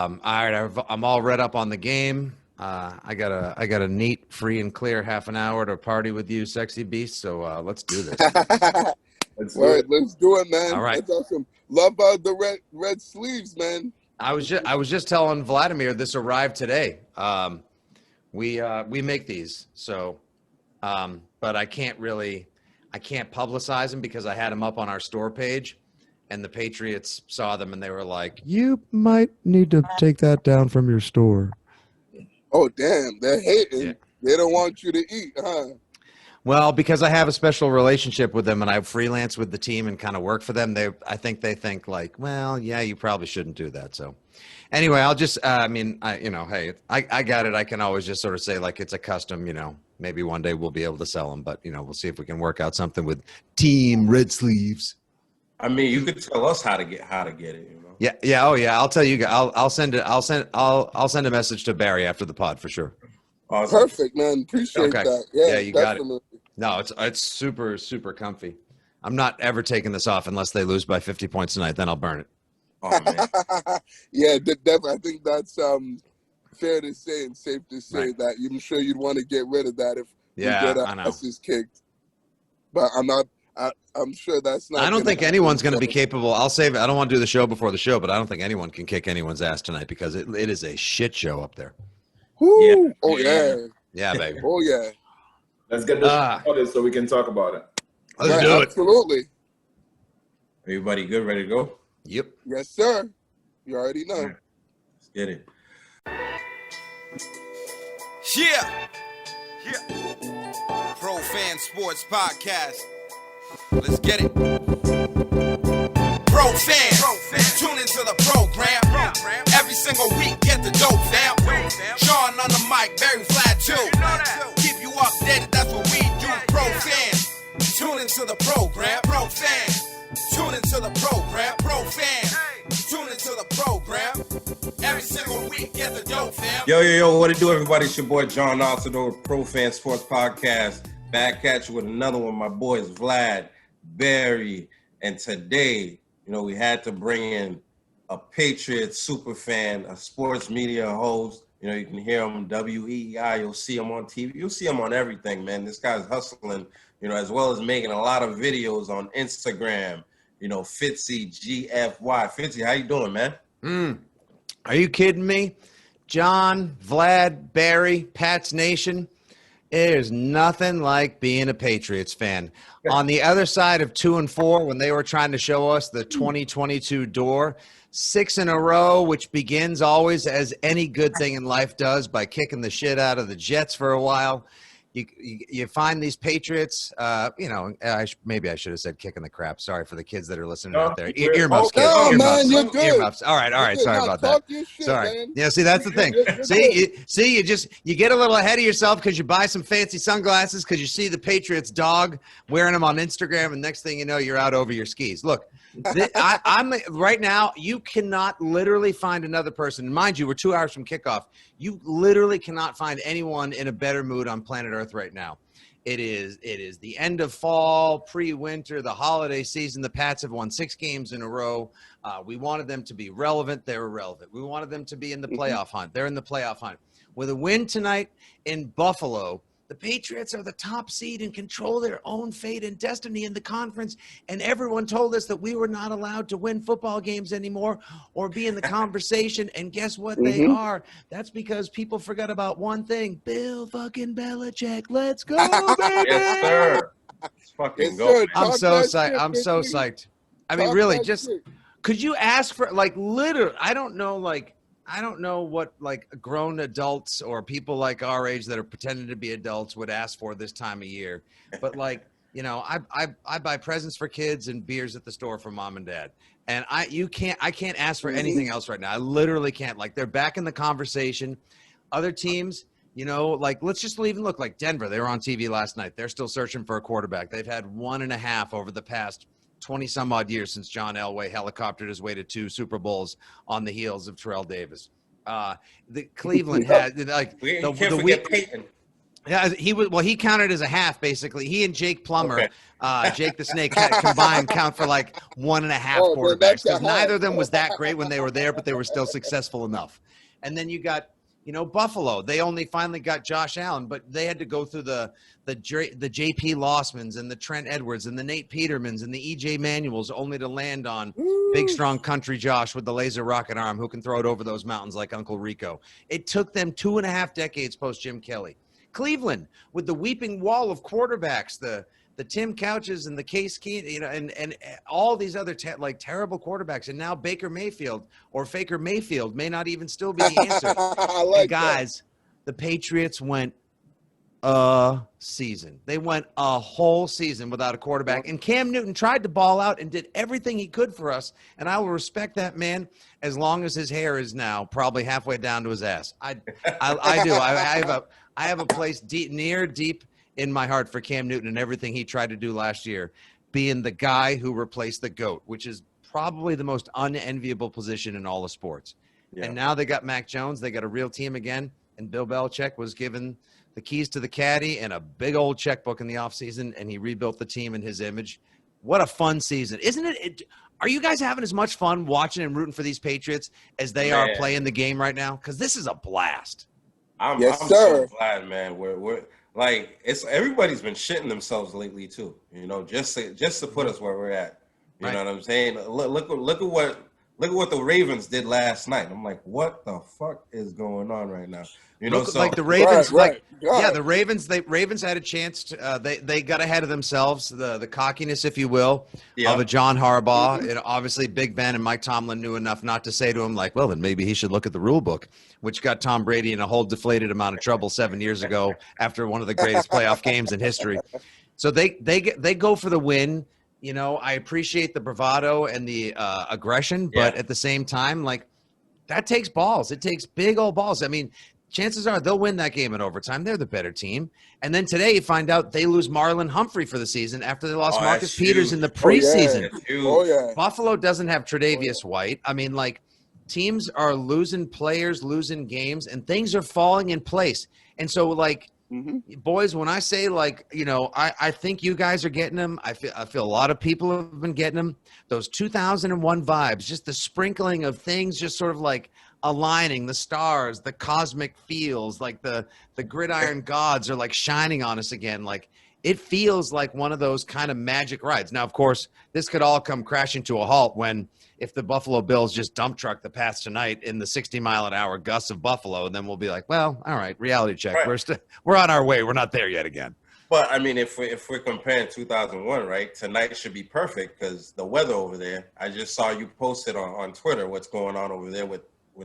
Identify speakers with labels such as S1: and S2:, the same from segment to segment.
S1: All right, I'm all read up on the game. I got a neat, free and clear half an hour to party with you, sexy beast. So let's do this.
S2: Let's do it, man.
S1: All right.
S2: That's awesome. Love the red sleeves, man.
S1: I was just telling Vladimir this arrived today. We make these, so but I can't publicize them because I had them up on our store page. And the Patriots saw them and they were like, "You might need to take that down from your store."
S2: Oh, damn. They're hating.
S1: Yeah.
S2: They don't want you to eat, huh?
S1: Well, because I have a special relationship with them and I freelance with the team and kind of work for them, I think they think like, well, yeah, you probably shouldn't do that. So anyway, I'll just, hey, I got it. I can always just sort of say like it's a custom, maybe one day we'll be able to sell them, but we'll see if we can work out something with Team Red Sleeves.
S3: I mean, you could tell us how to get it,
S1: Yeah. Oh yeah. I'll tell you. I'll send a message to Barry after the pod for sure.
S2: Awesome. Perfect, man. Appreciate that. Yeah,
S1: you definitely got it. No, it's super, super comfy. I'm not ever taking this off unless they lose by 50 points tonight. Then I'll burn it.
S3: Oh man.
S2: Yeah, definitely. I think that's fair to say and safe to say
S1: Right.
S2: that I'm sure you'd want to get rid of that if you get
S1: I know.
S2: asses kicked. But I'm sure that's not.
S1: I don't think anyone's going to be capable. I'll save it. I don't want to do the show before the show, but I don't think anyone can kick anyone's ass tonight because it is a shit show up there.
S2: Woo.
S3: Yeah.
S2: Oh yeah.
S1: Yeah, baby.
S2: Oh yeah.
S4: Let's get this started so we can talk about it.
S1: Let's do it.
S2: Absolutely.
S3: Everybody good? Ready to go?
S1: Yep.
S2: Yes, sir. You already know.
S3: Let's get it.
S5: Yeah. Pro Fan Sports Podcast. Let's get it. Pro fans, tune into the program. Every single week, get the dope, fam. Sean on the mic, very flat too. Keep you updated, that's what we do. Pro fans, tune into the program. Pro fans, tune into the program. Pro fans, tune into the program. Every single week, get the dope, fam.
S3: Yo, what it do, everybody? It's your boy John Altidor, Pro Fan Sports Podcast. Back at you with another one. My boys Vlad, Barry, and today, we had to bring in a Patriots SupahFan, a sports media host. You can hear him WEI. You'll see him on TV. You'll see him on everything, man. This guy's hustling, as well as making a lot of videos on Instagram. Fitzy, GFY. Fitzy, how you doing, man?
S1: Are you kidding me? John, Vlad, Barry, Pats Nation. There's nothing like being a Patriots fan. On the other side of 2-4, when they were trying to show us the 2022 door, 6 in a row, which begins always as any good thing in life does by kicking the shit out of the Jets for a while. You find these Patriots, maybe I should have said kicking the crap. Sorry for the kids that are listening out there. Earmuffs, kids.
S2: Oh,
S1: Earmuffs.
S2: man, you're good.
S1: Earmuffs. All right. Sorry about that. Sorry.
S2: Man.
S1: Yeah, see, that's the thing. You get a little ahead of yourself because you buy some fancy sunglasses because you see the Patriots dog wearing them on Instagram, and next thing you know, you're out over your skis. Look, I'm right now, you cannot literally find another person. And mind you, we're 2 hours from kickoff. You literally cannot find anyone in a better mood on planet Earth right now. It is the end of fall, pre-winter, the holiday season. The Pats have won 6 games in a row. We wanted them to be relevant. They were relevant. We wanted them to be in the playoff hunt. They're in the playoff hunt. With a win tonight in Buffalo, the Patriots are the top seed and control their own fate and destiny in the conference. And everyone told us that we were not allowed to win football games anymore or be in the conversation. And guess what? They are. That's because people forgot about one thing. Bill fucking Belichick. Let's go, baby.
S3: Yes, sir. Let's fucking go.
S2: Sir.
S1: I'm
S2: Talk
S1: so
S2: that
S1: psyched.
S2: shit,
S1: I'm so
S2: Fitzy.
S1: psyched. I mean,
S2: Talk
S1: really,
S2: that
S1: just
S2: shit.
S1: could you ask for literally, I don't know what grown adults or people like our age that are pretending to be adults would ask for this time of year. But I buy presents for kids and beers at the store for mom and dad. And I can't ask for anything else right now. I literally can't. They're back in the conversation. Other teams, let's just even look like Denver. They were on TV last night. They're still searching for a quarterback. They've had 1.5 over the past 20 some odd years since John Elway helicoptered his way to 2 Super Bowls on the heels of Terrell Davis. The Cleveland had
S3: We can't forget Peyton.
S1: Yeah, he was. Well, he counted as a half basically. He and Jake Plummer, Jake the Snake, combined count for like 1.5 quarterbacks because neither of them was that great when they were there, but they were still successful enough. And then you got, Buffalo. They only finally got Josh Allen, but they had to go through the J.P. Lossmans and the Trent Edwards and the Nate Petermans and the E.J. Manuels, only to land on big, strong country Josh with the laser rocket arm who can throw it over those mountains like Uncle Rico. It took them 2.5 decades post Jim Kelly. Cleveland with the weeping wall of quarterbacks, the Tim Couches and the Case Keenum, and all these other terrible quarterbacks, and now Baker Mayfield or Faker Mayfield may not even still be the answer. Guys, the Patriots went a season. They went a whole season without a quarterback, and Cam Newton tried to ball out and did everything he could for us, and I will respect that man as long as his hair is now probably halfway down to his ass. I do. I have a place deep in my heart for Cam Newton and everything he tried to do last year, being the guy who replaced the GOAT, which is probably the most unenviable position in all of sports. Yeah. And now they got Mac Jones. They got a real team again, and Bill Belichick was given the keys to the caddy and a big old checkbook in the offseason, and he rebuilt the team in his image. What a fun season. Isn't it? Are you guys having as much fun watching and rooting for these Patriots as they are playing the game right now? Because this is a blast.
S3: I'm so glad, man. We're like, everybody's been shitting themselves lately too. Just to put us where we're at. You know what I'm saying? Look at what the Ravens did last night. I'm like, what the fuck is going on right now?
S1: Like the Ravens, the Ravens had a chance to, they got ahead of themselves, the cockiness, if you will, of a John Harbaugh. And obviously Big Ben and Mike Tomlin knew enough not to say to him, like, well, then maybe he should look at the rule book, which got Tom Brady in a whole deflated amount of trouble 7 years ago after one of the greatest playoff games in history. So they go for the win. I appreciate the bravado and the aggression, but at the same time, like, that takes balls. It takes big old balls. I mean, chances are they'll win that game in overtime. They're the better team. And then today you find out they lose Marlon Humphrey for the season after they lost Marcus Peters in the preseason. Buffalo doesn't have Tre'Davious White. I mean, like, teams are losing players, losing games, and things are falling in place. And so, like, boys, when I say, like, I think you guys are getting them. I feel a lot of people have been getting them. Those 2001 vibes, just the sprinkling of things, just sort of like aligning, the stars, the cosmic feels, like the gridiron gods are like shining on us again. Like, it feels like one of those kind of magic rides. Now, of course, this could all come crashing to a halt if the Buffalo Bills just dump truck the Pats tonight in the 60-mile-an-hour gusts of Buffalo, and then we'll be like, well, all right, reality check. Right. We're on our way. We're not there yet again.
S3: But I mean, if we're comparing 2001, right, tonight should be perfect because the weather over there. I just saw you posted on Twitter what's going on over there with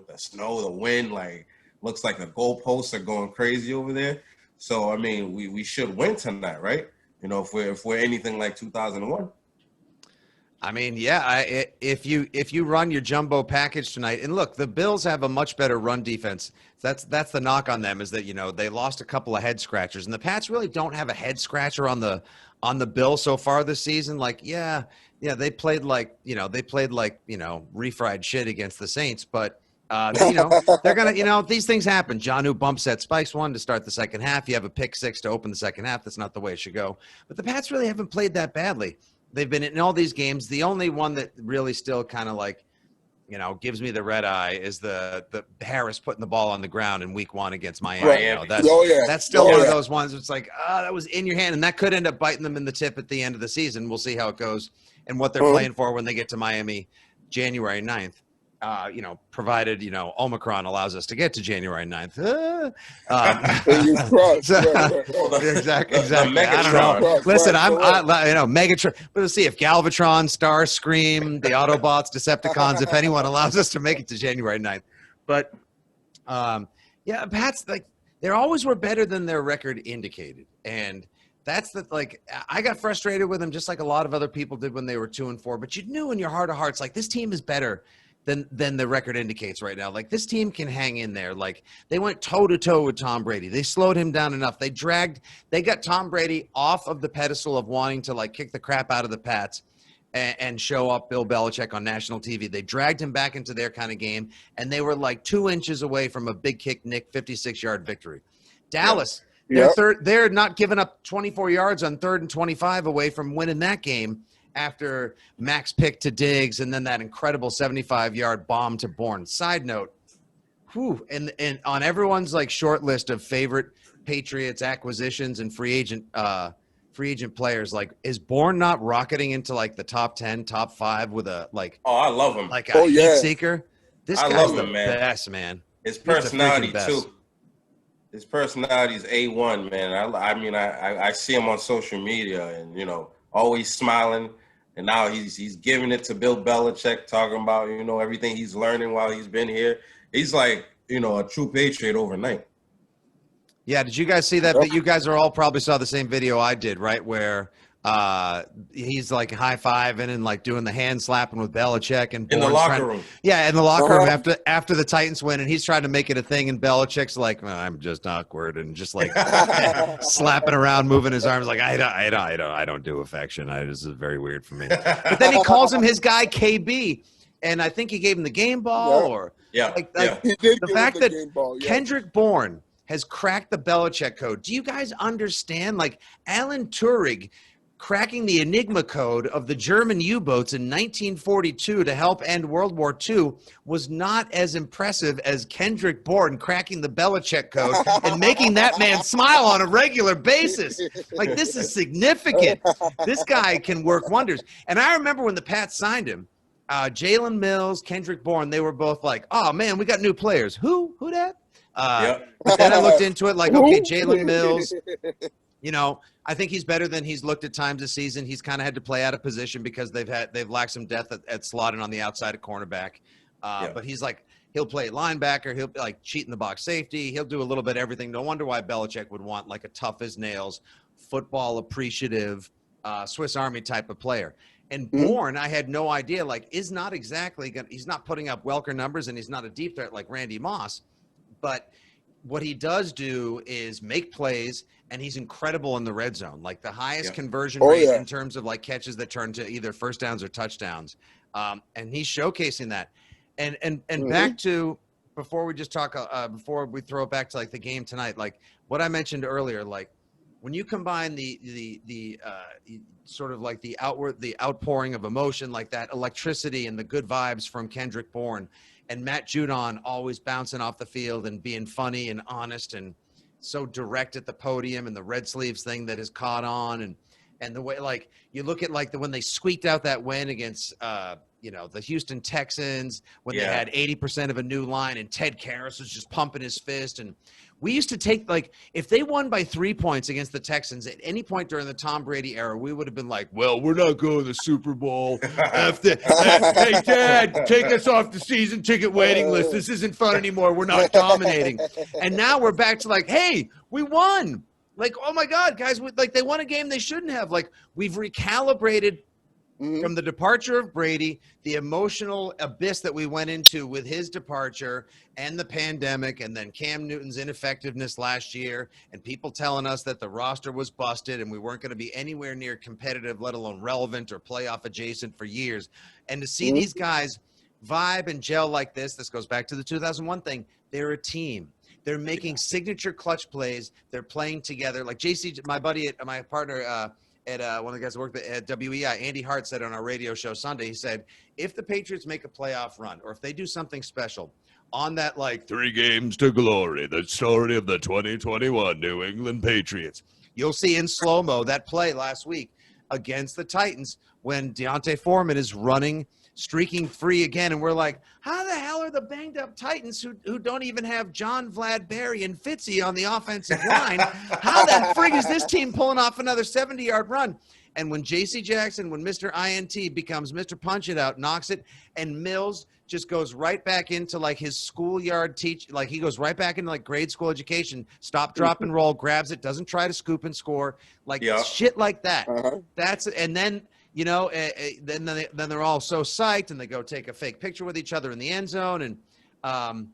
S3: the snow, the wind. Like, looks like the goalposts are going crazy over there. So I mean, we should win tonight, right? If we're anything like 2001.
S1: I mean, if you run your jumbo package tonight, and look, the Bills have a much better run defense. That's the knock on them, is that they lost a couple of head scratchers, and the Pats really don't have a head scratcher on the Bills so far this season. Like, they played like refried shit against the Saints, but they're gonna these things happen. Jonnu bump set spikes one to start the second half. You have a pick six to open the second half. That's not the way it should go. But the Pats really haven't played that badly. They've been in all these games. The only one that really still kind of like, gives me the red eye is the Harris putting the ball on the ground in week 1 against Miami. That's still one of those ones. It's like, that was in your hand, and that could end up biting them in the tip at the end of the season. We'll see how it goes and what they're playing for when they get to Miami January 9th. Provided, Omicron allows us to get to January 9th. Exactly. I don't know. Listen, Megatron. We'll see if Galvatron, Starscream, the Autobots, Decepticons, if anyone allows us to make it to January 9th. But, Pats, like, they always were better than their record indicated. And that's I got frustrated with them just like a lot of other people did when they were 2-4. But you knew in your heart of hearts, like, this team is better than the record indicates right now. Like, this team can hang in there. Like, they went toe-to-toe with Tom Brady. They slowed him down enough. They got Tom Brady off of the pedestal of wanting to, like, kick the crap out of the Pats and show up Bill Belichick on national TV. They dragged him back into their kind of game, and they were like 2 inches away from a big kick Nick 56-yard victory. Dallas They're not giving up 24 yards on 3rd and 25 away from winning that game after Max pick to Diggs and then that incredible 75-yard bomb to Bourne. Side note, and on everyone's like short list of favorite Patriots acquisitions and free agent players, like, is Bourne not rocketing into like the top 10, top 5 with a like?
S3: Oh, I love him.
S1: Like a heat seeker. This
S3: I
S1: guy's
S3: love him,
S1: the
S3: man.
S1: best, man.
S3: His personality too. His personality is A1, man. I mean, I see him on social media, and always smiling. And now he's giving it to Bill Belichick, talking about everything he's learning while he's been here. He's like a true Patriot overnight.
S1: Yeah, did you guys see that? But you guys are all probably saw the same video I did, right? Where he's like high-fiving and like doing the hand slapping with Belichick and
S3: in the locker room.
S1: Yeah, in the locker room after the Titans win, and he's trying to make it a thing, and Belichick's like, I'm just awkward, and just like slapping around, moving his arms like I don't do affection. This is very weird for me. But then he calls him his guy KB, and I think he gave him the game ball
S2: He did
S1: the fact that Kendrick Bourne has cracked the Belichick code. Do you guys understand? Like Alan Turing cracking the Enigma code of the German U-boats in 1942 to help end World War II was not as impressive as Kendrick Bourne cracking the Belichick code and making that man smile on a regular basis. Like, this is significant. This guy can work wonders. And I remember when the Pats signed him, Jalen Mills, Kendrick Bourne, they were both like, oh, man, we got new players. Who that? But then I looked into it like, okay, Jalen Mills, I think he's better than he's looked at times this season. He's kind of had to play out of position because they've lacked some depth at slot and on the outside of cornerback. But he's like, he'll play linebacker. He'll like cheat in the box safety. He'll do a little bit of everything. No wonder why Belichick would want like a tough as nails, football appreciative, Swiss Army type of player. And Bourne, I had no idea, like, is not exactly he's not putting up Welker numbers, and he's not a deep threat like Randy Moss. But what he does do is make plays, and he's incredible in the red zone, like the highest conversion rate in terms of like catches that turn to either first downs or touchdowns. And he's showcasing that. And back to before we just talk, before we throw it back to like the game tonight, like what I mentioned earlier, like when you combine the sort of like the outpouring of emotion, like that electricity and the good vibes from Kendrick Bourne, and Matt Judon always bouncing off the field and being funny and honest and so direct at the podium, and the red sleeves thing that has caught on, and the way, like, you look at like when they squeaked out that win against the Houston Texans when they had 80% of a new line, and Ted Karras was just pumping his fist. And we used to take, like, if they won by 3 points against the Texans at any point during the Tom Brady era, we would have been like, well, we're not going to the Super Bowl. Hey, Dad, take us off the season ticket waiting list. This isn't fun anymore. We're not dominating. And now we're back to like, hey, we won. Like, oh, my God, guys, like they won a game they shouldn't have. Like, we've recalibrated from the departure of Brady, the emotional abyss that we went into with his departure and the pandemic, and then Cam Newton's ineffectiveness last year, and people telling us that the roster was busted and we weren't going to be anywhere near competitive, let alone relevant or playoff adjacent for years. And to see these guys vibe and gel like this goes back to the 2001 thing. They're a team. They're making signature clutch plays. They're playing together. Like JC, my buddy, my partner, at one of the guys who worked at WEI, Andy Hart, said on our radio show Sunday, he said, if the Patriots make a playoff run, or if they do something special on that, like, 3 games to glory, the story of the 2021 New England Patriots, you'll see in slow-mo that play last week against the Titans when Deontay Foreman is streaking free again, and we're like, how the hell are the banged-up Titans who don't even have John, Vlad, Barry, and Fitzy on the offensive line? How the frig is this team pulling off another 70-yard run? And when J.C. Jackson, when Mr. INT becomes Mr. Punch It Out, knocks it, and Mills just goes right back into like his schoolyard like he goes right back into like grade school education, stop, drop, and roll, grabs it, doesn't try to scoop and score, like shit like that. That's, and then, then they're all so psyched, and they go take a fake picture with each other in the end zone. And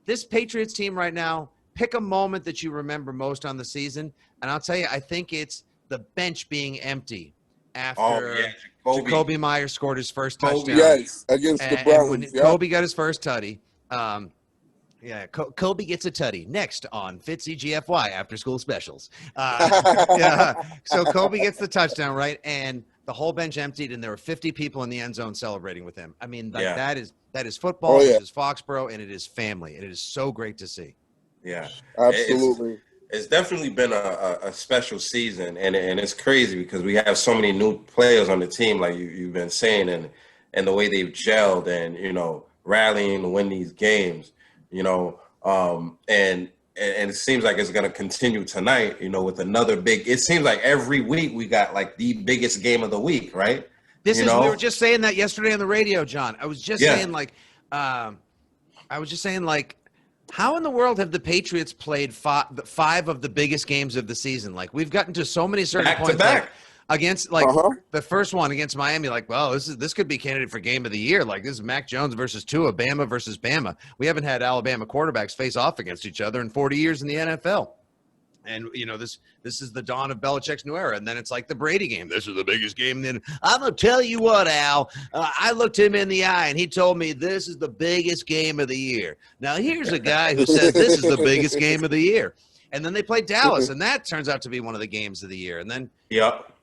S1: this Patriots team right now, pick a moment that you remember most on the season, and I'll tell you, I think it's the bench being empty after Jacoby Myers scored his first touchdown.
S2: Yes, against the Browns.
S1: When Kobe got his first tutty, Yeah, Kobe gets a tutty. Next on Fitzy GFY after school specials. Yeah, so Kobe gets the touchdown, right? And the whole bench emptied, and there were 50 people in the end zone celebrating with him. I mean, like that is football, it is Foxborough, and it is family. And it is so great to see.
S3: Yeah,
S2: absolutely.
S3: It's definitely been a special season, and it's crazy because we have so many new players on the team, like you've been saying, and the way they've gelled and, you know, rallying to win these games, you know, and it seems like it's going to continue tonight, you know, with another big. It seems like every week we got like the biggest game of the week, right?
S1: We were just saying that yesterday on the radio, John. I was just saying how in the world have the Patriots played five of the biggest games of the season? Like, we've gotten to so many certain points, like, against the first one against Miami. Like, well, this could be candidate for game of the year. Like, this is Mac Jones versus Tua, Bama versus Bama. We haven't had Alabama quarterbacks face off against each other in 40 years in the NFL. And, you know, this is the dawn of Belichick's new era. And then it's like the Brady game. This is the biggest game. Then I'm going to tell you what, Al, I looked him in the eye and he told me this is the biggest game of the year. Now, here's a guy who says this is the biggest game of the year. And then they played Dallas, and that turns out to be one of the games of the year. And then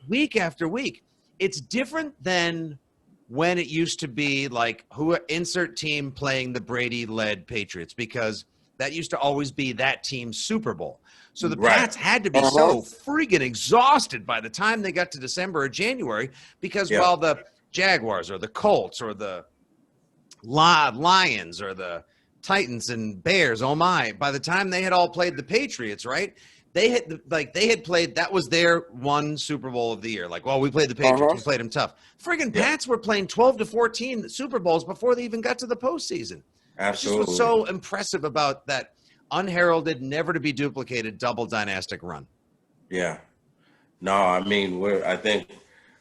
S1: week after week, it's different than when it used to be like insert team playing the Brady-led Patriots, because that used to always be that team's Super Bowl. So the Pats had to be so freaking exhausted by the time they got to December or January, because while the Jaguars or the Colts or the Lions or the Titans and Bears, oh my, by the time they had all played the Patriots, right? They had played, that was their one Super Bowl of the year. Like, well, we played the Patriots, we played them tough. Friggin' Pats were playing 12 to 14 Super Bowls before they even got to the postseason.
S3: Absolutely.
S1: It just was so impressive about that unheralded, never to be duplicated double dynastic run.
S3: Yeah. No, I mean, I think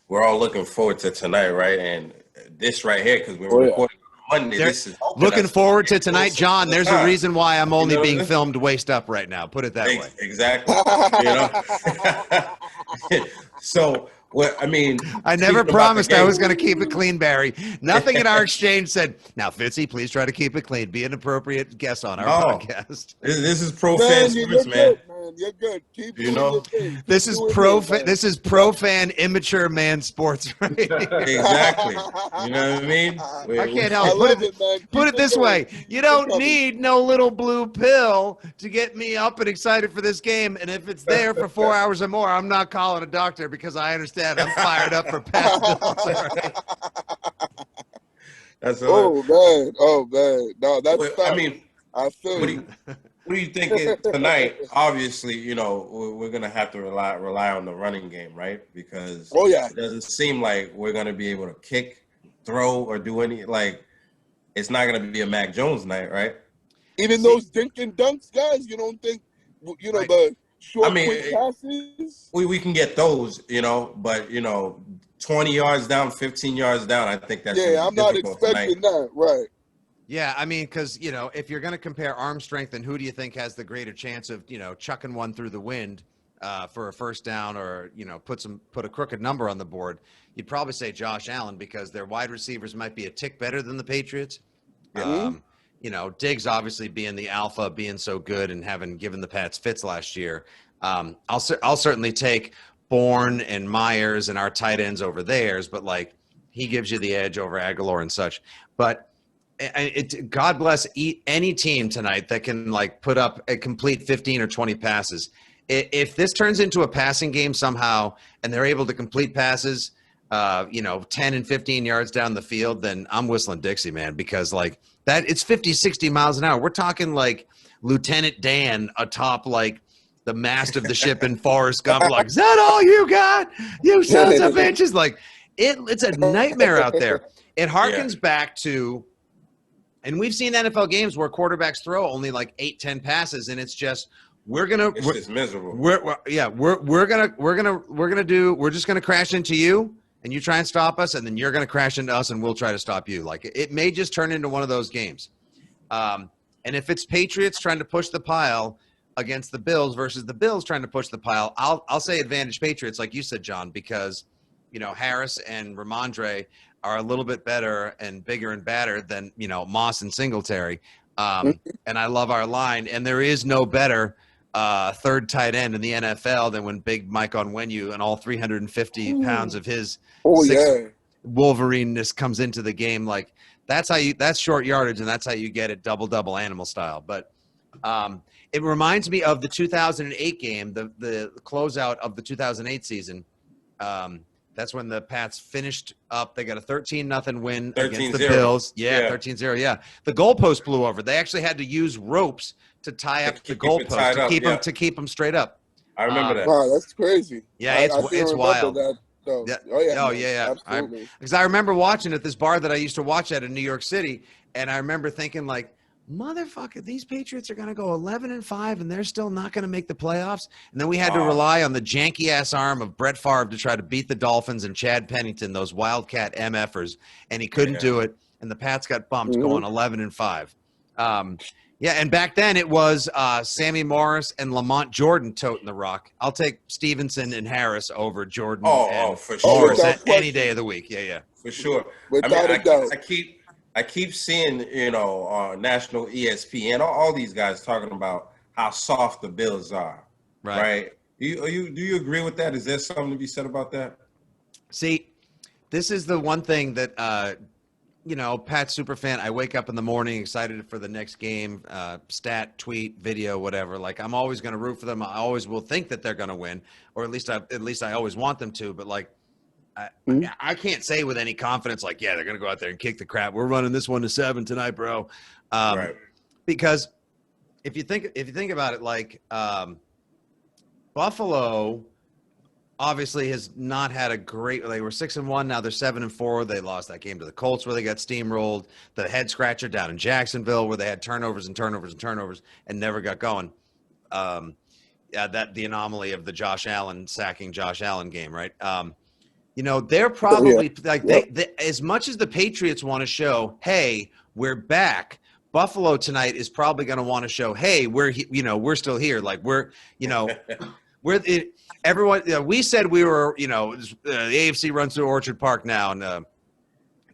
S3: we're all looking forward to tonight, right? And this right here, because we're recording on Monday. This is
S1: looking forward to tonight, John. There's a reason why I'm only being filmed waist up right now. Put it that way.
S3: Exactly. You know. So, well, I mean,
S1: I never promised I was going to keep it clean, Barry. Nothing in our exchange said, now, Fitzy, please try to keep it clean. Be an appropriate guest on our podcast.
S3: This is pro fan sports, man.
S2: You're good. Keep
S3: you know,
S1: this is pro fan immature man sports, right?
S3: Exactly. You know what I mean?
S1: I can't help put it this way. You don't need no little blue pill to get me up and excited for this game. And if it's there for 4 hours or more, I'm not calling a doctor, because I understand I'm fired up for Pat.
S3: That's
S2: oh man. No, that's
S3: I mean,
S2: I feel
S3: what do you think tonight? Obviously, you know, we're going to have to rely on the running game, right? Because it doesn't seem like we're going to be able to kick, throw, or do any, like, it's not going to be a Mac Jones night, right?
S2: Even those dink and dunks, guys, you don't think, you know, the short, quick passes?
S3: We can get those, you know, but, you know, 20 yards down, 15 yards down, I think that's
S2: I'm not expecting that, right?
S1: Yeah, I mean, because, you know, if you're going to compare arm strength, then who do you think has the greater chance of, you know, chucking one through the wind for a first down, or, you know, put a crooked number on the board? You'd probably say Josh Allen, because their wide receivers might be a tick better than the Patriots. You know, Diggs obviously being the alpha, being so good, and having given the Pats fits last year. I'll certainly take Bourne and Myers and our tight ends over theirs, but, like, he gives you the edge over Aguilar and such. But God bless any team tonight that can, like, put up a complete 15 or 20 passes. If this turns into a passing game somehow and they're able to complete passes, you know, 10 and 15 yards down the field, then I'm whistling Dixie, man, because, like, that it's 50, 60 miles an hour. We're talking like Lieutenant Dan atop, like, the mast of the ship in Forrest Gump. Like, is that all you got? You sons of bitches. Like, it's a nightmare out there. It harkens back to, and we've seen NFL games where quarterbacks throw only like 8-10 passes, and it's just we're just
S3: miserable.
S1: We're just gonna crash into you, and you try and stop us, and then you're gonna crash into us, and we'll try to stop you. Like, it may just turn into one of those games. And if it's Patriots trying to push the pile against the Bills versus the Bills trying to push the pile, I'll say advantage Patriots, like you said, John, because, you know, Harris and Ramondre are a little bit better and bigger and badder than, you know, Moss and Singletary. And I love our line. And there is no better third tight end in the NFL than when Big Mike Onwenu and all 350 pounds of his Wolverine-ness comes into the game. Like that's short yardage, and that's how you get it double animal style. But it reminds me of the 2008 game, the closeout of the 2008 season. That's when the Pats finished up. They got a 13-0 win against the Bills. Yeah, 13-0. Yeah. The goalpost blew over. They actually had to use ropes to tie up the goalpost to keep them straight up.
S3: I remember that.
S2: Wow, that's crazy.
S1: Yeah, it's wild.
S2: That,
S1: Yeah.
S2: Absolutely.
S1: Because I remember watching at this bar that I used to watch at in New York City, and I remember thinking like, motherfucker, these Patriots are going to go 11-5 and they're still not going to make the playoffs. And then we had to rely on the janky ass arm of Brett Favre to try to beat the Dolphins and Chad Pennington, those Wildcat MFers. And he couldn't do it. And the Pats got bumped going 11-5. And back then it was Sammy Morris and Lamont Jordan toting the rock. I'll take Stevenson and Harris over Jordan and
S3: for sure.
S1: Morris any day of the week. Yeah.
S3: For sure. I keep seeing, on national ESPN, all these guys talking about how soft the Bills are, right? Do you agree with that? Is there something to be said about that?
S1: See, this is the one thing that, Pat Superfan, I wake up in the morning excited for the next game, stat, tweet, video, whatever. Like, I'm always going to root for them. I always will think that they're going to win, or at least I always want them to. But, like, I can't say with any confidence, like, yeah, they're going to go out there and kick the crap. We're running this 1-7 tonight, bro. Because if you think about it, like, Buffalo obviously has not had a great. They were 6-1. Now they're 7-4. They lost that game to the Colts where they got steamrolled. The head scratcher down in Jacksonville where they had turnovers and never got going. The anomaly of the Josh Allen sacking Josh Allen game, right? They're probably they as much as the Patriots want to show, hey, we're back. Buffalo tonight is probably going to want to show, hey, we're still here. Like everyone. We said we were, the AFC runs through Orchard Park now, and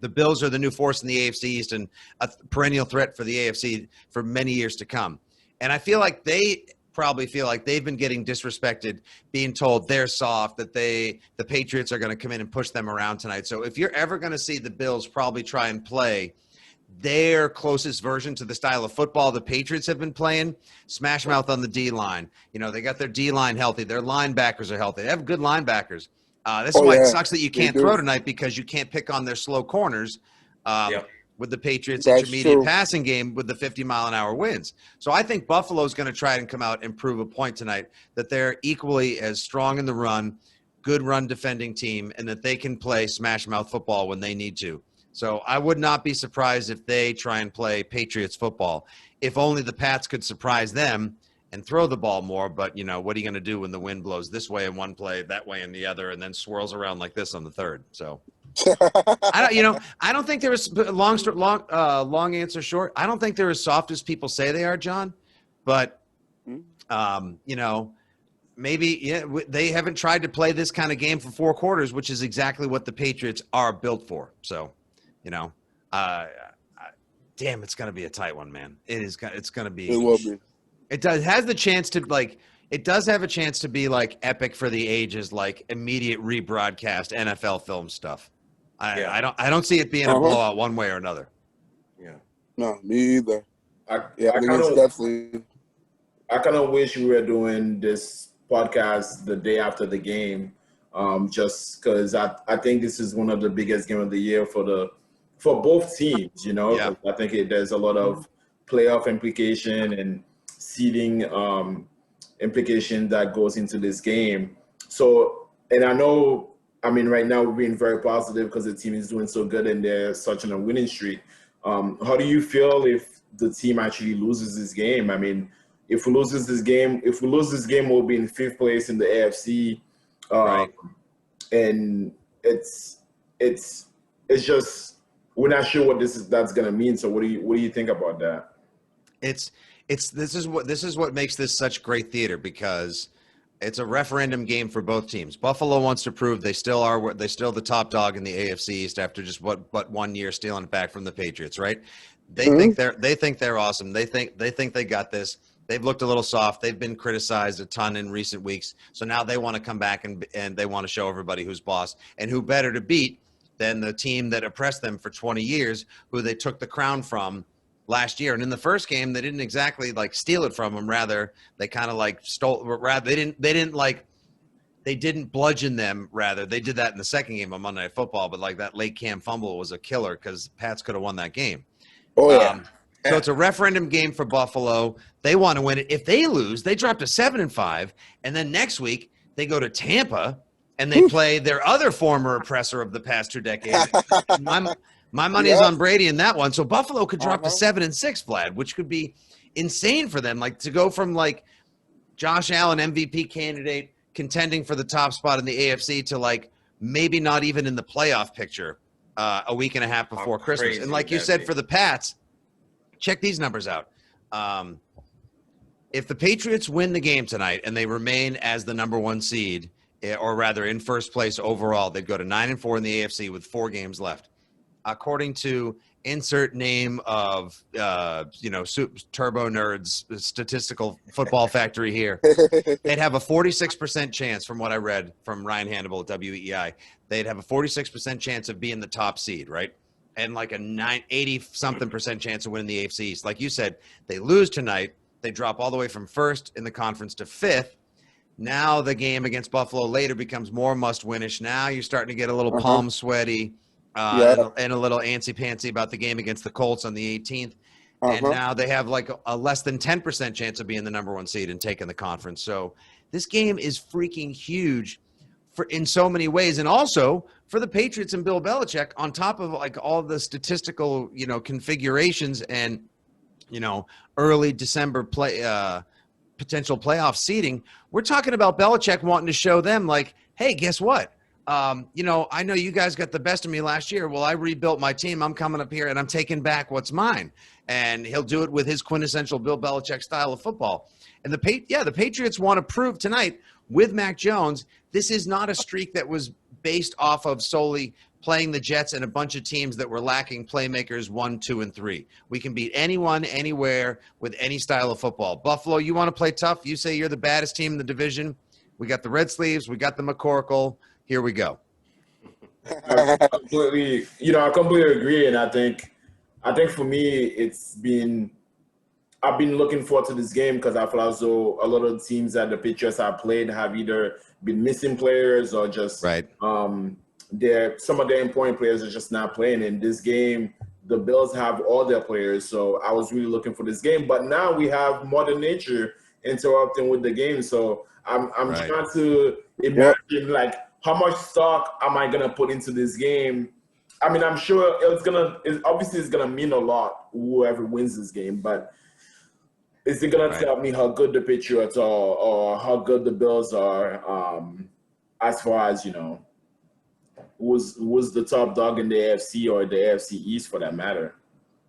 S1: the Bills are the new force in the AFC East and a perennial threat for the AFC for many years to come. And I feel like they probably feel like they've been getting disrespected, being told they're soft, that the Patriots are going to come in and push them around tonight. So if you're ever going to see the Bills probably try and play their closest version to the style of football the Patriots have been playing, smash mouth on the D-line. They got their D-line healthy. Their linebackers are healthy. They have good linebackers. This is why it sucks that you can't throw tonight, because you can't pick on their slow corners. With the Patriots' intermediate passing game with the 50-mile-an-hour winds. So I think Buffalo's going to try and come out and prove a point tonight that they're equally as strong in the run, good run defending team, and that they can play smash-mouth football when they need to. So I would not be surprised if they try and play Patriots football. If only the Pats could surprise them and throw the ball more. But, what are you going to do when the wind blows this way in one play, that way in the other, and then swirls around like this on the third? So I don't think they're as long answer short. I don't think they're as soft as people say they are, John. But maybe they haven't tried to play this kind of game for 4 quarters, which is exactly what the Patriots are built for. So, damn, it's going to be a tight one, man. It's going to be.
S2: It will be.
S1: It has the chance to It does have a chance to be like epic for the ages, like immediate rebroadcast NFL film stuff. I don't see it being a blowout one way or another.
S3: Yeah.
S2: No, me either.
S4: I kind of wish we were doing this podcast the day after the game, just because I think this is one of the biggest game of the year for both teams.
S1: Yeah.
S4: I think there's a lot of playoff implication and seeding implication that goes into this game. So, and I know. Right now we're being very positive because the team is doing so good and they're such on a winning streak. How do you feel if the team actually loses this game? If we lose this game, we'll be in 5th place in the AFC.
S1: Right.
S4: And it's just, we're not sure what that's going to mean. So what do you think about that?
S1: This is what makes this such great theater, because it's a referendum game for both teams. Buffalo wants to prove they're still the top dog in the AFC East after just 1 year stealing it back from the Patriots, right? They think they're awesome. They think they got this. They've looked a little soft. They've been criticized a ton in recent weeks. So now they want to come back and they want to show everybody who's boss, and who better to beat than the team that oppressed them for 20 years, who they took the crown from last year. And in the first game, they didn't exactly like steal it from them. Rather, they kind of like stole. Rather, they didn't bludgeon them. Rather, they did that in the second game on Monday Night Football. But like that late Cam fumble was a killer because Pats could have won that game.
S2: Oh yeah.
S1: So it's a referendum game for Buffalo. They want to win it. If they lose, they drop to 7-5, and then next week they go to Tampa and they play their other former oppressor of the past 2 decades. My money is on Brady in that one. So Buffalo could drop to 7-6, Vlad, which could be insane for them. Like to go from like Josh Allen, MVP candidate, contending for the top spot in the AFC to like maybe not even in the playoff picture a week and a half before Christmas. And like you said, for the Pats, check these numbers out. If the Patriots win the game tonight and they remain as the number 1 seed, or rather in first place overall, they'd go to 9-4 in the AFC with 4 games left. According to insert name of, Turbo Nerds Statistical Football Factory here, they'd have a 46% chance, from what I read from Ryan Hannibal at WEI, they'd have a 46% chance of being the top seed, right? And like a 80-something% chance of winning the AFC East. Like you said, they lose tonight, they drop all the way from first in the conference to 5th. Now the game against Buffalo later becomes more must-winish. Now you're starting to get a little palm sweaty and a little antsy-pantsy about the game against the Colts on the 18th. And now they have like a less than 10% chance of being the number 1 seed and taking the conference. So this game is freaking huge in so many ways. And also for the Patriots and Bill Belichick, on top of like all the statistical, configurations and, early December potential playoff seeding, we're talking about Belichick wanting to show them like, hey, guess what? I know you guys got the best of me last year. Well, I rebuilt my team. I'm coming up here and I'm taking back what's mine. And he'll do it with his quintessential Bill Belichick style of football. And the Patriots want to prove tonight with Mac Jones, this is not a streak that was based off of solely playing the Jets and a bunch of teams that were lacking playmakers 1, 2, and 3. We can beat anyone, anywhere, with any style of football. Buffalo, you want to play tough? You say you're the baddest team in the division. We got the Red Sleeves. We got the McCorkle. Here we go.
S4: I completely agree, and I think for me, I've been looking forward to this game because I feel as though a lot of the teams that the Patriots have played have either been missing players or just some of their important players are just not playing. In this game, the Bills have all their players, so I was really looking for this game. But now we have Mother Nature interrupting with the game, so I'm trying to imagine like how much stock am I gonna put into this game. I mean, I'm sure it's gonna mean a lot whoever wins this game, but is it gonna tell me how good the Patriots are or how good the Bills are? As far as who's the top dog in the AFC or the AFC East for that matter?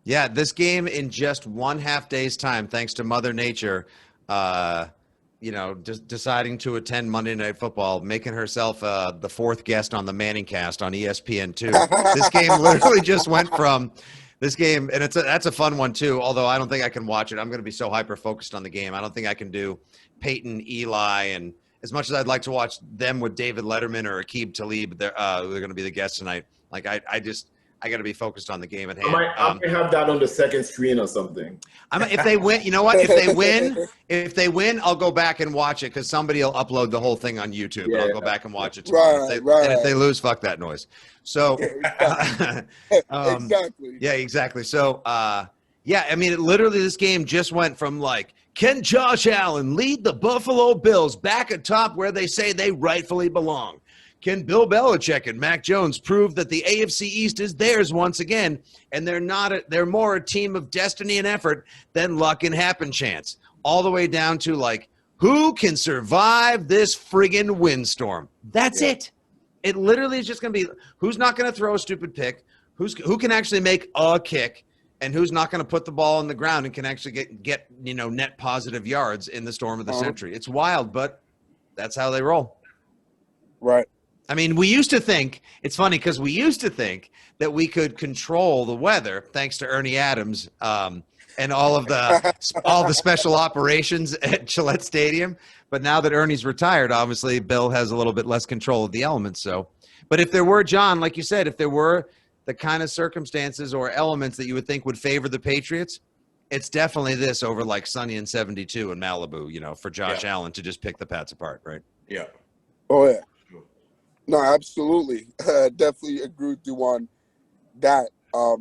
S1: Yeah, this game in just 1.5 days' time, thanks to Mother Nature, just deciding to attend Monday Night Football, making herself the 4th guest on the Manning Cast on ESPN2. This game literally just went from this game, and that's a fun one too, although I don't think I can watch it. I'm going to be so hyper-focused on the game. I don't think I can do Peyton, Eli, and as much as I'd like to watch them with David Letterman or Aqib Talib, they're going to be the guests tonight. Like I got to be focused on the game at hand.
S4: I might have that on the second screen or something.
S1: If they win, you know what? If they win, I'll go back and watch it because somebody will upload the whole thing on YouTube. And I'll go back and watch it tomorrow. And if they lose, fuck that noise. So,
S2: exactly.
S1: Yeah, exactly. So, literally this game just went from like, can Josh Allen lead the Buffalo Bills back atop where they say they rightfully belong? Can Bill Belichick and Mac Jones prove that the AFC East is theirs once again, and they're more a team of destiny and effort than luck and happen chance? All the way down to like, who can survive this friggin' windstorm? That's it. It literally is just going to be who's not going to throw a stupid pick, who can actually make a kick, and who's not going to put the ball on the ground and can actually get net positive yards in the storm of the century. It's wild, but that's how they roll.
S2: Right.
S1: I mean, we used to think, it's funny because we used to think that we could control the weather thanks to Ernie Adams and all the special operations at Gillette Stadium. But now that Ernie's retired, obviously Bill has a little bit less control of the elements. So, but if there were, John, like you said, if there were the kind of circumstances or elements that you would think would favor the Patriots, it's definitely this over like sunny and 72 in Malibu, you know, for Josh Allen to just pick the Pats apart, right?
S3: Yeah.
S2: Oh, yeah. No, absolutely. Definitely agree with you on that. I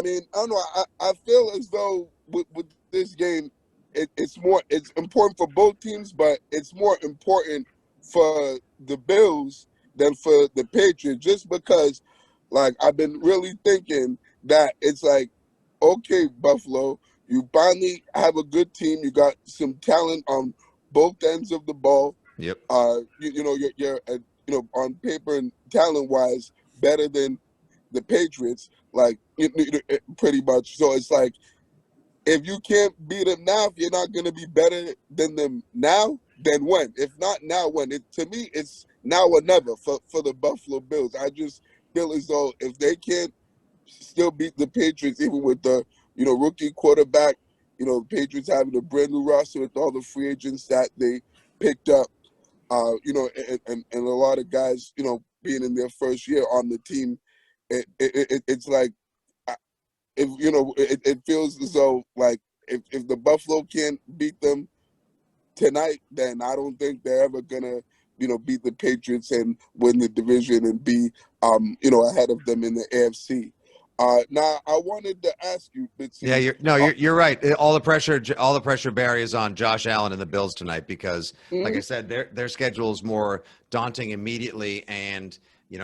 S2: mean, I don't know. I feel as though with this game, it's important for both teams, but it's more important for the Bills than for the Patriots, just because, like, I've been really thinking that it's like, okay, Buffalo, you finally have a good team. You got some talent on both ends of the ball.
S1: Yep.
S2: You're on paper and talent wise better than the Patriots, like pretty much. So it's like, if you can't beat them now, if you're not going to be better than them now, then when? If not now, when? To me, it's now or never for the Buffalo Bills. I just feel as though if they can't still beat the Patriots, even with the rookie quarterback, Patriots having a brand new roster with all the free agents that they picked up, and a lot of guys, being in their first year on the team, it's like, it feels as though like if the Buffalo can't beat them tonight, then I don't think they're ever gonna beat the Patriots and win the division and be ahead of them in the AFC. Now I wanted to ask you, Fitzy,
S1: you're right. All the pressure, Barry, is on Josh Allen and the Bills tonight because, like I said, their schedule is more daunting immediately, and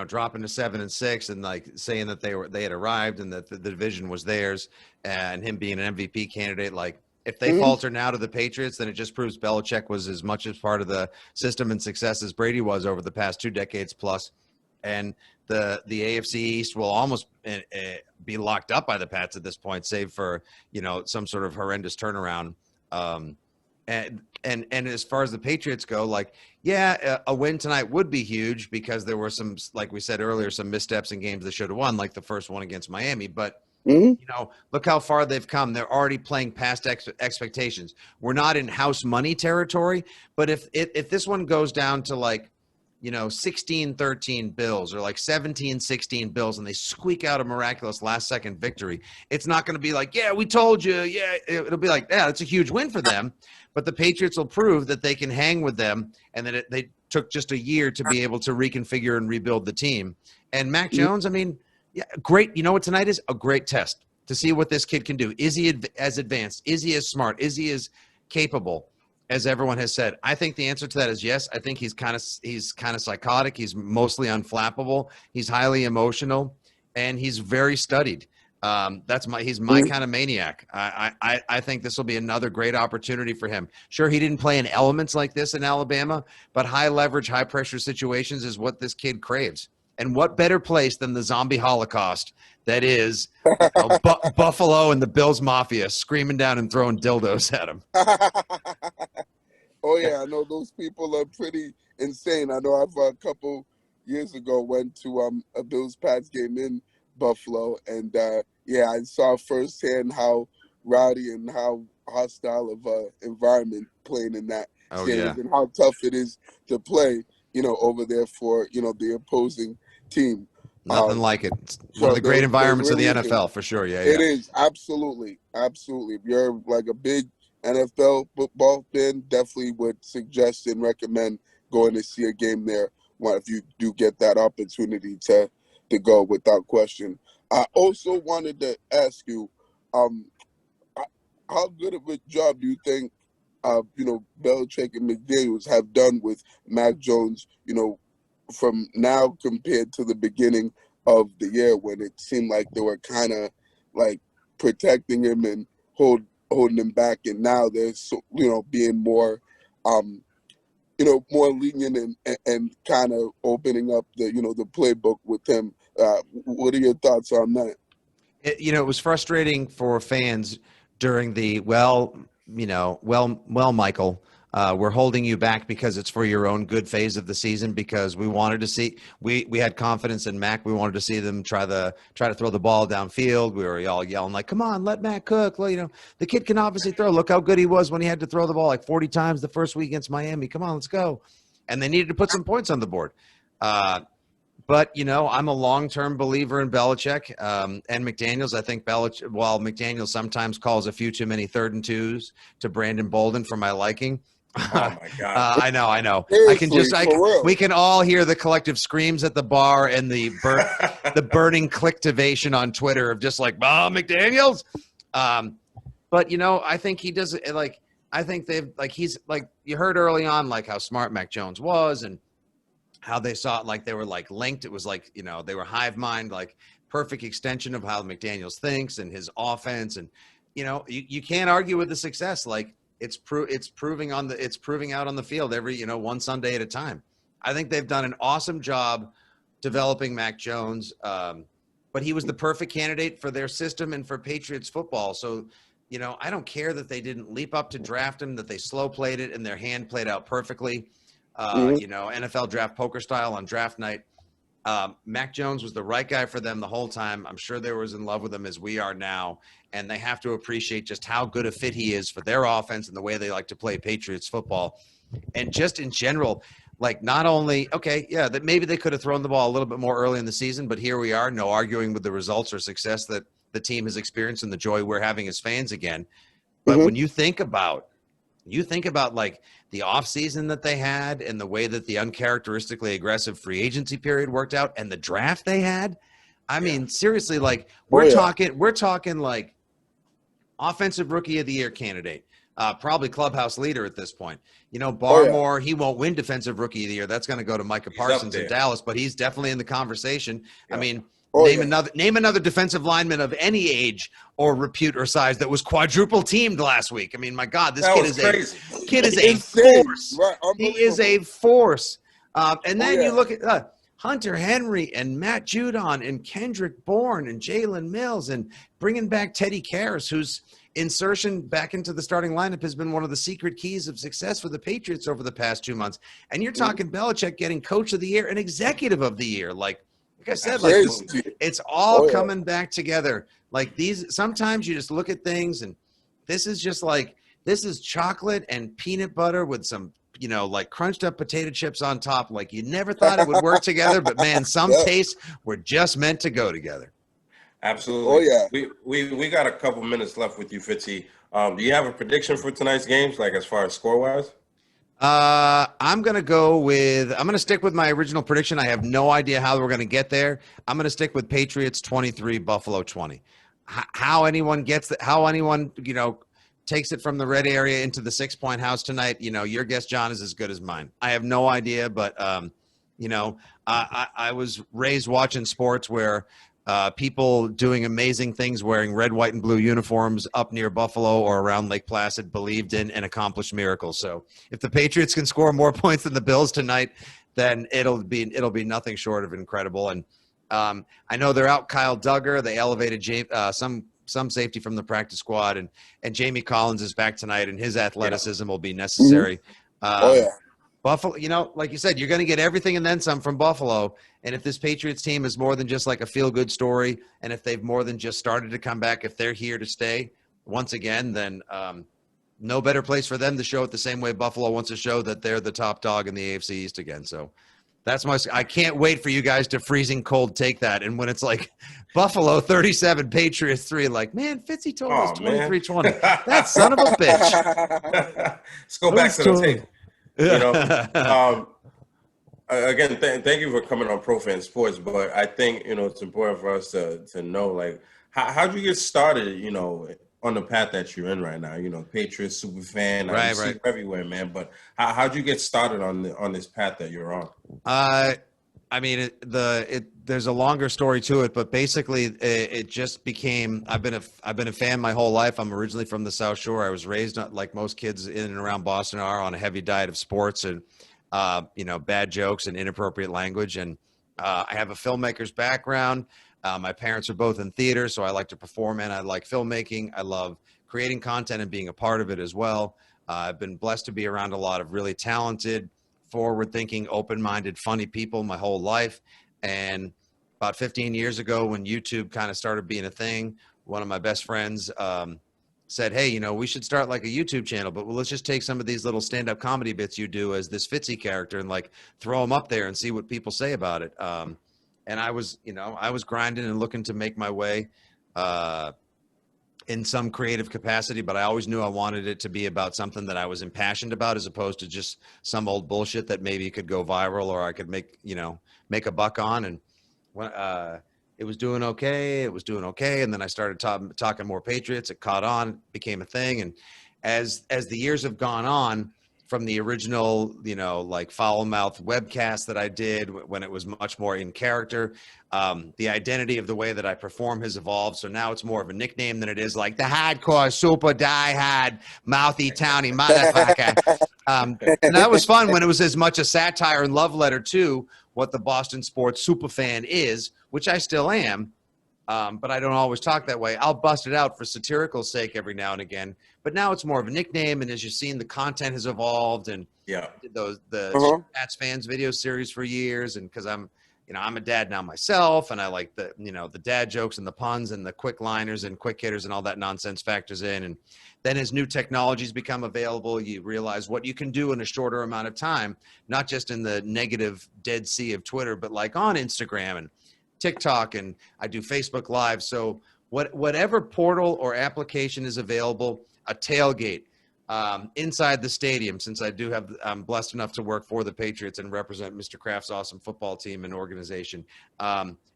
S1: dropping to 7-6 and like saying that they had arrived and that the division was theirs, and him being an MVP candidate. Like, if they falter now to the Patriots, then it just proves Belichick was as much as part of the system and success as Brady was over the past 2 decades plus. And the AFC East will almost be locked up by the Pats at this point, save for some sort of horrendous turnaround. And as far as the Patriots go, like, a win tonight would be huge because there were some, like we said earlier, some missteps in games that should have won, like the first one against Miami. But look how far they've come. They're already playing past expectations. We're not in house money territory, but if this one goes down to like 16-13 Bills or like 17-16 Bills and they squeak out a miraculous last-second victory, it's not going to be like, we told you. Yeah, it'll be like, it's a huge win for them. But the Patriots will prove that they can hang with them and that they took just a year to be able to reconfigure and rebuild the team. And Mac Jones, I mean, great. You know what tonight is? A great test to see what this kid can do. Is he as advanced? Is he as smart? Is he as capable as everyone has said? I think the answer to that is yes. I think he's kind of psychotic. He's mostly unflappable. He's highly emotional, and he's very studied. He's my kind of maniac. I think this will be another great opportunity for him. Sure, he didn't play in elements like this in Alabama, but high leverage, high pressure situations is what this kid craves. And what better place than the zombie holocaust that is Buffalo and the Bills Mafia screaming down and throwing dildos at him.
S2: Oh, yeah, I know those people are pretty insane. I know I've a couple years ago went to a Bills-Pats game in Buffalo, and I saw firsthand how rowdy and how hostile of a environment playing in that stadium and how tough it is to play, over there for, the opposing team.
S1: Nothing like it. It's one of the great environments really of the NFL, for sure. Yeah,
S2: it is. Absolutely. Absolutely. If you're like a big NFL football fan, definitely would suggest and recommend going to see a game there if you do get that opportunity to go, without question. I also wanted to ask you, how good of a job do you think, Belichick and McDaniels have done with Mac Jones, from now compared to the beginning of the year when it seemed like they were kind of like protecting him and holding him back, and now they're being more more lenient and kind of opening up the playbook with him. What are your thoughts on that?
S1: It was frustrating for fans during the Michael, we're holding you back because it's for your own good phase of the season, because we wanted to see, we had confidence in Mac. We wanted to see them try to throw the ball downfield. We were all yelling like, come on, let Mac cook. Well, you know, the kid can obviously throw. Look how good he was when he had to throw the ball like 40 times the first week against Miami. Come on, let's go. And they needed to put some points on the board. But, you know, I'm a long-term believer in Belichick and McDaniels. I think while McDaniels sometimes calls a few too many 3rd and 2s to Brandon Bolden for my liking.
S3: Oh my God.
S1: I know.
S2: Seriously,
S1: We can all hear the collective screams at the bar and the burning clicktivation on Twitter of just like, oh, McDaniels. But, you know, I think he does it like, I think he's like, you heard early on, like how smart Mac Jones was and how they saw it, like they were like linked. It was like, you know, they were hive mind, like perfect extension of how McDaniels thinks and his offense. And, you know, you can't argue with the success. Like it's proving out on the field every, you know, one Sunday at a time. I think they've done an awesome job developing Mac Jones. But he was the perfect candidate for their system and for Patriots football. So, you know, I don't care that they didn't leap up to draft him, that they slow played it and their hand played out perfectly. You know, NFL draft poker style on draft night. Mac Jones was the right guy for them the whole time. I'm sure they were as in love with him as we are now. And they have to appreciate just how good a fit he is for their offense and the way they like to play Patriots football. And just in general, like not only, okay, yeah, that maybe they could have thrown the ball a little bit more early in the season, but here we are, no arguing with the results or success that the team has experienced and the joy we're having as fans again. But when you think about like the offseason that they had and the way that the uncharacteristically aggressive free agency period worked out and the draft they had, I mean, seriously, like we're talking like offensive rookie of the year candidate, probably clubhouse leader at this point. You know, Barmore, he won't win defensive rookie of the year. That's going to go to Micah Parsons in Dallas, but he's definitely in the conversation. Yeah. I mean, name another defensive lineman of any age or repute or size that was quadruple teamed last week. I mean, my God, this kid is a force.
S2: Right,
S1: he is a force. And then you look at Hunter Henry and Matt Judon and Kendrick Bourne and Jalen Mills and bringing back Teddy Karras, whose insertion back into the starting lineup has been one of the secret keys of success for the Patriots over the past 2 months. And you're talking Belichick getting coach of the year and executive of the year. Like I said, like it's all coming back together. Like sometimes you just look at things and this is just like, this is chocolate and peanut butter with some, you know, like crunched up potato chips on top. Like you never thought it would work together, but man, some tastes were just meant to go together.
S3: Absolutely. Oh yeah. We got a couple minutes left with you, Fitzy. Do you have a prediction for tonight's games, like as far as score wise?
S1: I'm going to stick with my original prediction. I have no idea how we're going to get there. I'm going to stick with Patriots 23, Buffalo 20. How anyone gets that, how anyone, you know, takes it from the red area into the 6-point house tonight, you know, your guess, John, is as good as mine. I have no idea, but, you know, I was raised watching sports where people doing amazing things wearing red, white, and blue uniforms up near Buffalo or around Lake Placid believed in and accomplished miracles. So if the Patriots can score more points than the Bills tonight, then it'll be nothing short of incredible. And I know they're out Kyle Duggar. They elevated some safety from the practice squad, and Jamie Collins is back tonight, and his athleticism will be necessary. Buffalo, you know, like you said, you're going to get everything and then some from Buffalo. And if this Patriots team is more than just like a feel-good story, and if they've more than just started to come back, if they're here to stay once again, then no better place for them to show it the same way Buffalo wants to show that they're the top dog in the AFC East again. So that's I can't wait for you guys to freezing cold take that. And when it's like Buffalo 37, Patriots 3, like, man, Fitzy told us 23-20. That son of a bitch.
S3: Let's go back to the tape. You know, again, thank you for coming on ProFan Sports, but I think, you know, it's important for us to know, like, how'd you get started, you know, on the path that you're in right now? You know, Patriots SupahFan, I see it everywhere, man. But how'd you get started on this path that you're on?
S1: I mean, there's a longer story to it, but basically, it just became. I've been a fan my whole life. I'm originally from the South Shore. I was raised like most kids in and around Boston are on a heavy diet of sports and you know, bad jokes and inappropriate language. And I have a filmmaker's background. My parents are both in theater, so I like to perform and I like filmmaking. I love creating content and being a part of it as well. I've been blessed to be around a lot of really talented, forward-thinking, open-minded, funny people my whole life. And about 15 years ago, when YouTube kind of started being a thing, one of my best friends said, hey, we should start like a YouTube channel, but let's just take some of these little stand-up comedy bits you do as this Fitzy character and like throw them up there and see what people say about it. And I was grinding and looking to make my way in some creative capacity, but I always knew I wanted it to be about something that I was impassioned about, as opposed to just some old bullshit that maybe could go viral or I could make a buck on. And when it was doing okay, and then I started talking more Patriots. It caught on, became a thing, and as the years have gone on, from the original, like foul mouth webcast that I did when it was much more in character, the identity of the way that I perform has evolved. So now it's more of a nickname than it is like the hardcore, super die-hard, mouthy, towny motherfucker. And that was fun when it was as much a satire and love letter to what the Boston sports superfan is, which I still am. But I don't always talk that way. I'll bust it out for satirical sake every now and again. But now it's more of a nickname, and as you've seen, the content has evolved. And the Pats fans video series for years, and because I'm a dad now myself, and I like the dad jokes and the puns and the quick liners and quick hitters and all that nonsense factors in. And then as new technologies become available, you realize what you can do in a shorter amount of time, not just in the negative Dead Sea of Twitter, but like on Instagram and TikTok, and I do Facebook Live. So whatever portal or application is available, a tailgate inside the stadium, since I'm blessed enough to work for the Patriots and represent Mr. Kraft's awesome football team and organization.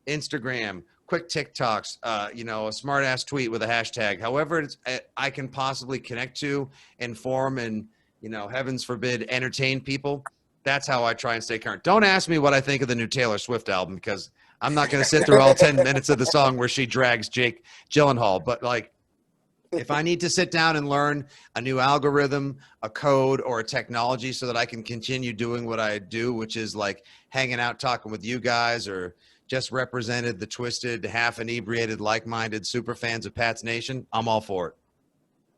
S1: Instagram, quick TikToks, a smart ass tweet with a hashtag, however I can possibly connect to, inform, and, heavens forbid, entertain people. That's how I try and stay current. Don't ask me what I think of the new Taylor Swift album, because I'm not going to sit through all 10 minutes of the song where she drags Jake Gyllenhaal. But like, if I need to sit down and learn a new algorithm, a code, or a technology so that I can continue doing what I do, which is like hanging out, talking with you guys, or just represented the twisted, half inebriated, like-minded super fans of Pat's Nation, I'm all for it.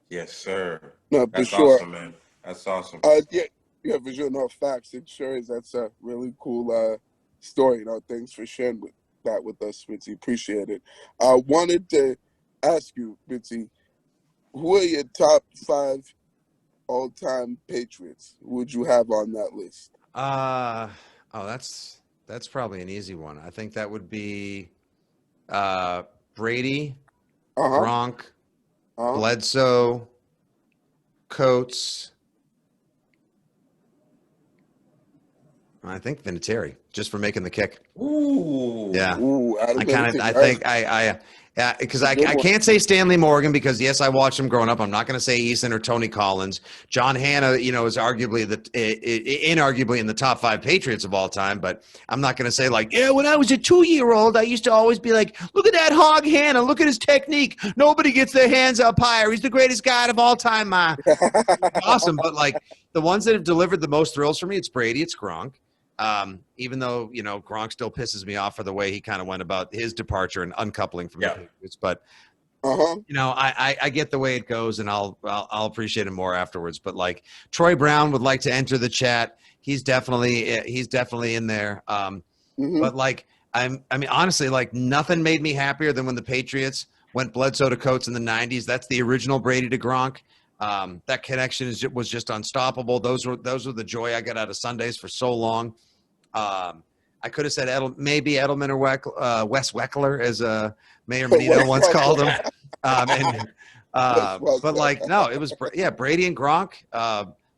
S3: Yes, sir.
S2: No,
S3: That's
S2: for sure.
S3: awesome, man. That's awesome.
S2: Yeah, for sure. No, facts. It sure is. That's a really cool story. Thanks for sharing that with us, Fitzy. Appreciate it. I wanted to ask you, Fitzy, who are your top 5 all-time Patriots? Who would you have on that list?
S1: That's probably an easy one. I think that would be Brady, Gronk, Bledsoe, Coates. I think Vinatieri, just for making the kick.
S3: Ooh.
S1: Yeah.
S2: Ooh,
S1: I can't say Stanley Morgan, because yes, I watched him growing up. I'm not going to say Eason or Tony Collins. John Hanna, is arguably inarguably in the top 5 Patriots of all time, but I'm not going to say like, when I was a 2-year-old, I used to always be like, look at that hog Hanna, look at his technique. Nobody gets their hands up higher. He's the greatest guy of all time, ma. Awesome. But like the ones that have delivered the most thrills for me, it's Brady, it's Gronk. Even though, Gronk still pisses me off for the way he kind of went about his departure and uncoupling from the Patriots. But, I get the way it goes, and I'll appreciate it more afterwards. But like Troy Brown would like to enter the chat. He's definitely in there. But like, honestly, like nothing made me happier than when the Patriots went Bledsoe to Coates in the 90s. That's the original Brady to Gronk. That connection was just unstoppable. Those were the joy I got out of Sundays for so long. I could have said maybe Edelman or Wes Weckler, as Mayor Menino once called him. But like, no, it was Brady and Gronk,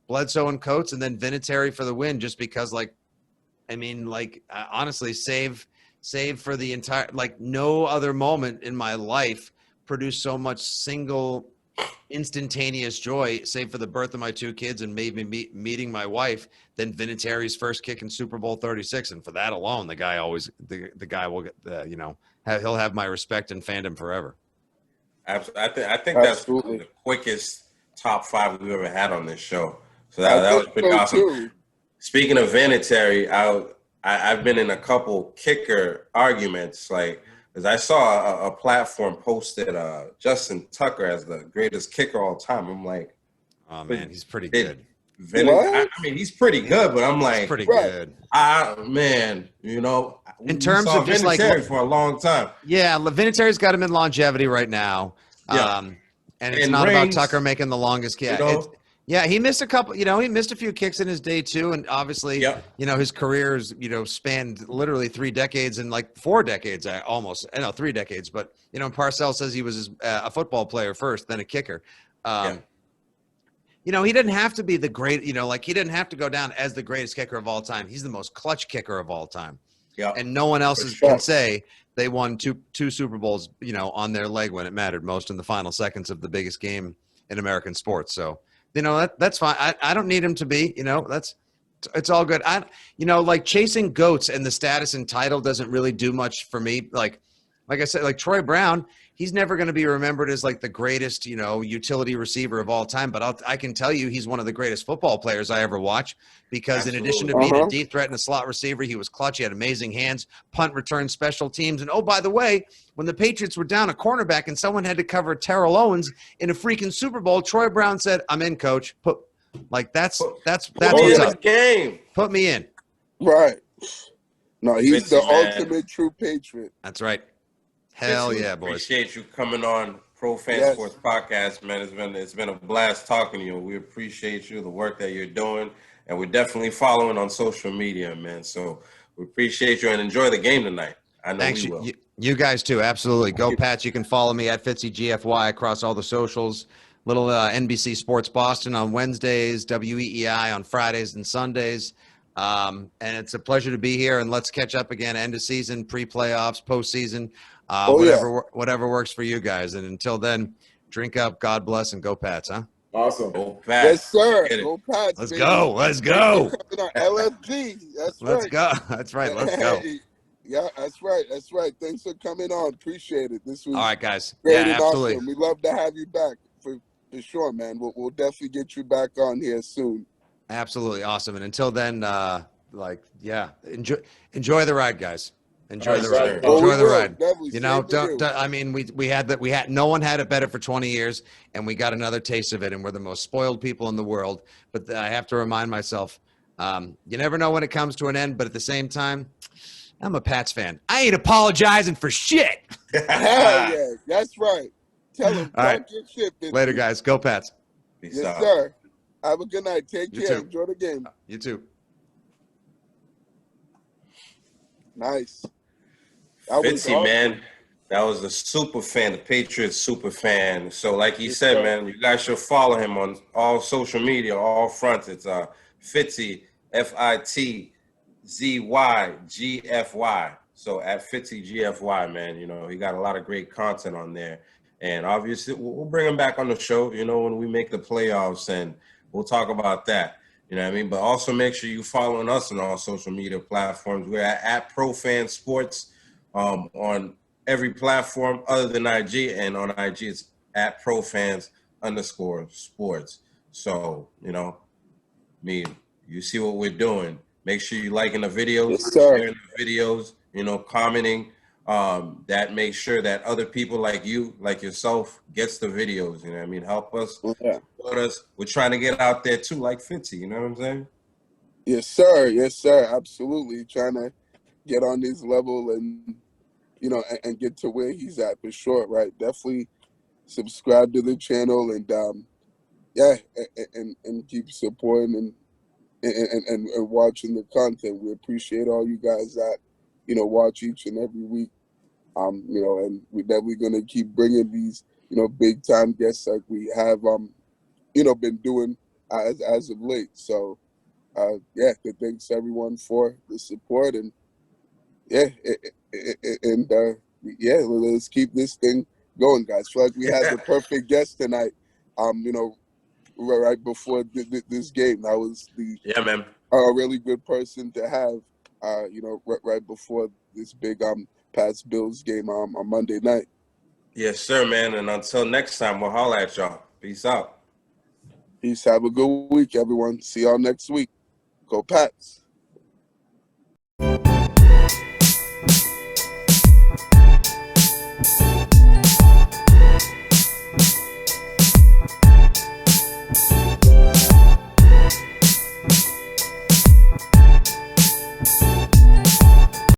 S1: Bledsoe and Coates, and then Vinatieri for the win. Just because, honestly, save for the entire, no other moment in my life produced so much single instantaneous joy, save for the birth of my 2 kids and maybe meeting my wife, than Vinatieri's first kick in Super Bowl 36. And for that alone, the guy will get, he'll have my respect and fandom forever.
S3: Absolutely. I think that's the quickest top 5 we've ever had on this show. So that was pretty awesome. Too. Speaking of Vinatieri, I've been in a couple kicker arguments, because I saw a platform posted Justin Tucker as the greatest kicker all time. I'm like,
S1: Oh man, he's pretty
S3: It-
S1: good.
S2: What?
S3: I mean, he's pretty good, but I'm
S1: He's
S3: like,
S1: pretty
S2: Right.
S1: good.
S3: man, you know,
S1: In
S3: we
S1: terms
S3: saw
S1: of just like
S3: Vinatieri for a long time.
S1: Yeah, Vinatieri's got him in longevity right now.
S3: Yeah.
S1: And it's
S3: And
S1: not about
S3: rings,
S1: Tucker making the longest. Yeah,
S3: you know?
S1: yeah, he missed a couple. He missed a few kicks in his day too, and obviously,
S3: Yep.
S1: his career's spanned literally 3 decades and like 4 decades, almost. I know 3 decades, but Parcells says he was a football player first, then a kicker. He didn't have to be the great. He didn't have to go down as the greatest kicker of all time. He's the most clutch kicker of all time.
S3: Yeah.
S1: And no one else
S2: sure.
S1: can say they won two Super Bowls, on their leg when it mattered most in the final seconds of the biggest game in American sports. So, that's fine. I don't need him to be, it's all good. Like chasing goats and the status and title doesn't really do much for me. Like I said, like Troy Brown, he's never going to be remembered as like the greatest, utility receiver of all time. But I can tell you he's one of the greatest football players I ever watched because in addition to being a deep threat and a slot receiver, he was clutch. He had amazing hands, punt return, special teams. And, oh, by the way, when the Patriots were down a cornerback and someone had to cover Terrell Owens in a freaking Super Bowl, Troy Brown said, "I'm in, coach." That's what's up.
S3: Game.
S1: Put me in.
S2: Right. No, he's
S3: Fitzy,
S2: the
S3: man.
S2: ultimate true patriot.
S1: That's right. Hell
S3: Fitzy,
S1: yeah, boys.
S3: Appreciate you coming on Pro Fan
S2: Yes.
S3: Sports Podcast, man. It's been a blast talking to you. We appreciate you, the work that you're doing, and we're definitely following on social media, man. So we appreciate you and enjoy the game tonight. I know
S1: Thanks.
S3: we will.
S1: You guys too. Absolutely. Go Pats. You can follow me at FitzyGFY across all the socials. Little NBC Sports Boston on Wednesdays, WEEI on Fridays and Sundays. And it's a pleasure to be here. And let's catch up again. End of season, pre-playoffs, postseason, whatever works for you guys. And until then, drink up, God bless, and go Pats, huh?
S4: Awesome.
S3: Go Pats.
S2: Yes, sir.
S3: Get it.
S2: Go Pats.
S1: Let's
S2: baby.
S1: go. Let's go.
S2: LFG. That's
S1: Let's
S2: right.
S1: go. That's right. Let's go.
S2: Yeah, that's right. That's right. Thanks for coming on. Appreciate it. This was
S1: All right, guys.
S2: great
S1: Yeah,
S2: and
S1: absolutely.
S2: awesome. We'd love to have you back for sure, man. We'll definitely get you back on here soon.
S1: Absolutely awesome. And until then, enjoy the ride, guys. Enjoy
S4: All
S1: the
S4: right,
S1: ride.
S4: sir.
S1: Enjoy the ride.
S2: Definitely.
S1: I mean, we had no one had it better for 20 years, and we got another taste of it, and we're the most spoiled people in the world. But I have to remind myself, you never know when it comes to an end. But at the same time, I'm a Pats fan. I ain't apologizing for shit.
S2: Hell yeah, that's right. Tell him,
S1: All right.
S2: talk your shit. Fitzy.
S1: Later, guys. Go Pats.
S3: Peace
S2: Yes,
S3: out.
S2: sir. Have a good night. Take
S1: You
S2: care.
S1: too.
S2: Enjoy the game.
S1: You too.
S2: Nice. That was
S3: Fitzy,
S2: awesome.
S3: man. That was the super fan, the Patriots super fan. So like he said,
S2: sir.
S3: man, you guys should follow him on all social media, all fronts. It's Fitzy, FITZYGFY. So at FitzyGFY, man, he got a lot of great content on there. And obviously we'll bring him back on the show, when we make the playoffs, and we'll talk about that. You know what I mean? But also make sure you following us on all social media platforms. We're at ProFan Sports on every platform other than IG. And on IG, it's at ProFans_sports. So, you see what we're doing. Make sure you're liking the videos,
S2: Yes, sir.
S3: sharing the videos, commenting. That makes sure that other people like you, like yourself, gets the videos. You know what I mean? Help us.
S2: Yeah.
S3: Support us. We're trying to get out there too, like Fitzy. You know what I'm saying?
S2: Yes, sir. Yes, sir. Absolutely. Trying to get on this level and, and get to where he's at for sure. Right. Definitely subscribe to the channel and, and keep supporting and watching the content. We appreciate all you guys that, watch each and every week. And we're definitely going to keep bringing these, big time guests like we have, been doing as of late. So, thanks everyone for the support and let's keep this thing going, guys. Feel like we had the perfect guest tonight. Right before this game, that was
S3: man.
S2: a really good person to have. Right before this big Pats Bills game on Monday night.
S3: Yes, sir, man. And until next time, we'll holler at y'all. Peace out.
S2: Peace. Have a good week, everyone. See y'all next week. Go Pats.